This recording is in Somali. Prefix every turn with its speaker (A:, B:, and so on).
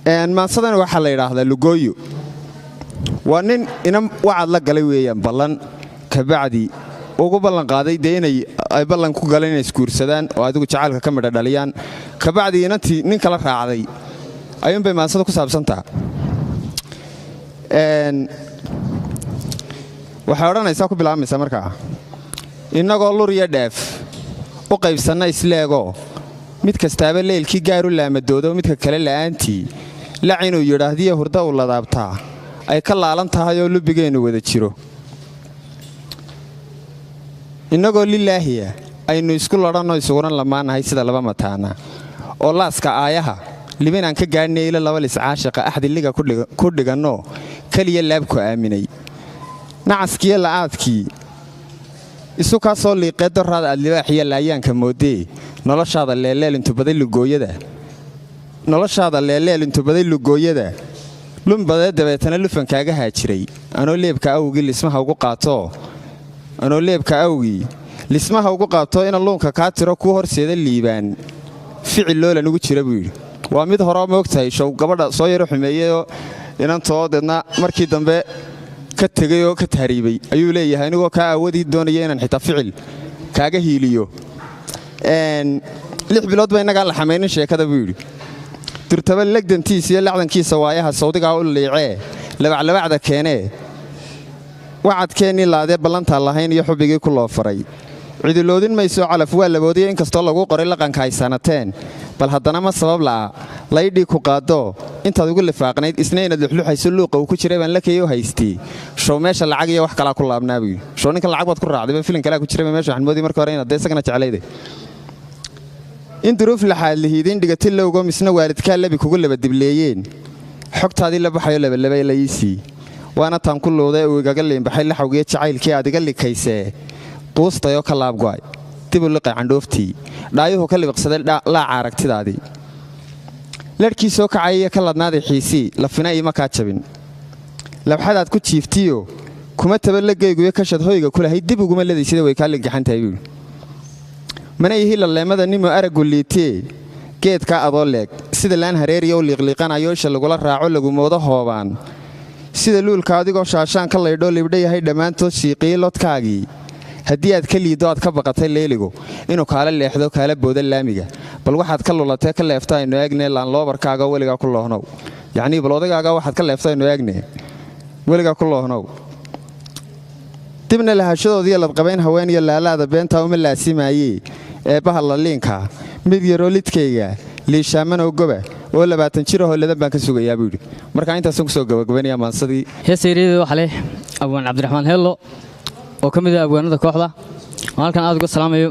A: maansadan waxa la yiraahdaa lugooyo waa nin inam wacad la galay weeyaan ballan ka bacdi ugu ballan qaaday inay ay ballan ku galeen inay iskuursadaan oo adigu jacaylka ka midha dhaliyaan ka bacdi inantii nin kala raacday ayuun bay maansada ku saabsantaa waxay odhanaysaa ku bilaabmaysaa markaa innagoo lur iyo dheef u qaybsanna isleego mid kastaaba leelkii gaaru laamadoodo midka kale la'aantii lac inuu yidhaahdiyo hurda u ladaabtaa ay ka laalan tahay oo lubigeennu wada jiro innagoo lilaahiya aynu isku ladhanno isuguna lamaanahay sida laba mataana oo laaska aayaha libinaan ka gaadhnay ila laba liscaashaqa axdiliga ku dhiganno keliya laabku aaminay nacaskiyo la'aadkii isu kaa soo liiqee doraada aad libaaxiya laayaanka moodee noloshaada leeleel intubaday lugooyada lumbadee dabeetana lufankaaga haajiray anoo leebka awgii lismaha ugu qaabto ina luunka kaa tiro kuu horseeda liibaan ficil loolan ugu jira buu yidhi waa mid horeo moogtahay show gabadha soo yaro xumeeyeyoo inantoo deedna markii dambe ka tegay oo ka tahriibay ayuu leeyahay anigoo kaa aawadii doonaya inaan xitaa ficil kaaga hiiliyo 6 bilood ba innagaa la xamaynin sheekada buu yidhi durtaba legdantiisa iyo lacdankiisa waayaha sawdigaa u liicee labaclabacda keenee wacadkeennii laadee ballantaan lahayn iyo xubbigii ku loo faray cidiloodin maysoo calaf waa laboodiya inkastoo laguu qoray laqanka ay sanateen bal haddana ma sabab la'a laydhii ku qaadoo intaad ugu lifaaqnayd isna inaad luxluxayso luuqa uu ku jiray baan la keeyo haystay show meesha lacag iyo wax kalaa ku laabnaa buu yidhi show ninkan lacag baad ku raacday filim kalaa ku jiray meesha waxaan moodiyay markii hore inaad isagana jeclayday in duruuf laxaad lihiidin dhigati lowgo misna waalidkaa labi kugu laba dibleeyeen xogtaadii la baxayo labalaba la iisii waana taan ku lowday uu igaga liinbaxay laxawgiyo jacaylkii aad iga likaysee quustayoo ka laabgo'ay dibu liqay candhooftii dhaayuhu ka libiqsaday laaca aragtidaadii ladhkii soo kacayaiyo ka ladnaaday xiisii lafina iima kaa jabin labxadaad ku jiiftiyo kuma taba lagayguyo kashad hoyga ku lahay dib uguma ladaysida way kaa liggaxantahay buuhi mana ihi laleemada nimo araggu liitee geedkaa adoo leeg sida laan hareeriya u liiqliiqanayo isha lagula raaco lagumoodo hoobaan sida luulka adigoo shaashaan ka laydhoo libdha yahay dhammaantood shiiqiyi lodkaagii haddii aad ka liiddo aad ka baqatay leeligu inuu kaala leexdo kaala booda laamiga bal waxaad ka lulatee ka leefta aynu eegne laanloobarkaaga weligaa ku loohnow yacnii bal odagaaga waxaad ka leefta aynu eegne weligaa ku loohnow dibna lahashadoodiiyo ladqabayn haween iyo laalaada beentaa uma laasimaayee eebbaha laliinka mid yaroo lidkayga liishaamanow goba oo 20 jir ahoo ladan baan ka sugayaa buu yidhi markaa intaasaan ku soo gabagabanaya maansadii
B: heesayreedii waxa leh abwaan cabdiraxmaan heelo oo ka mid ah abwaanada kooxda halkan aad uga salaamayo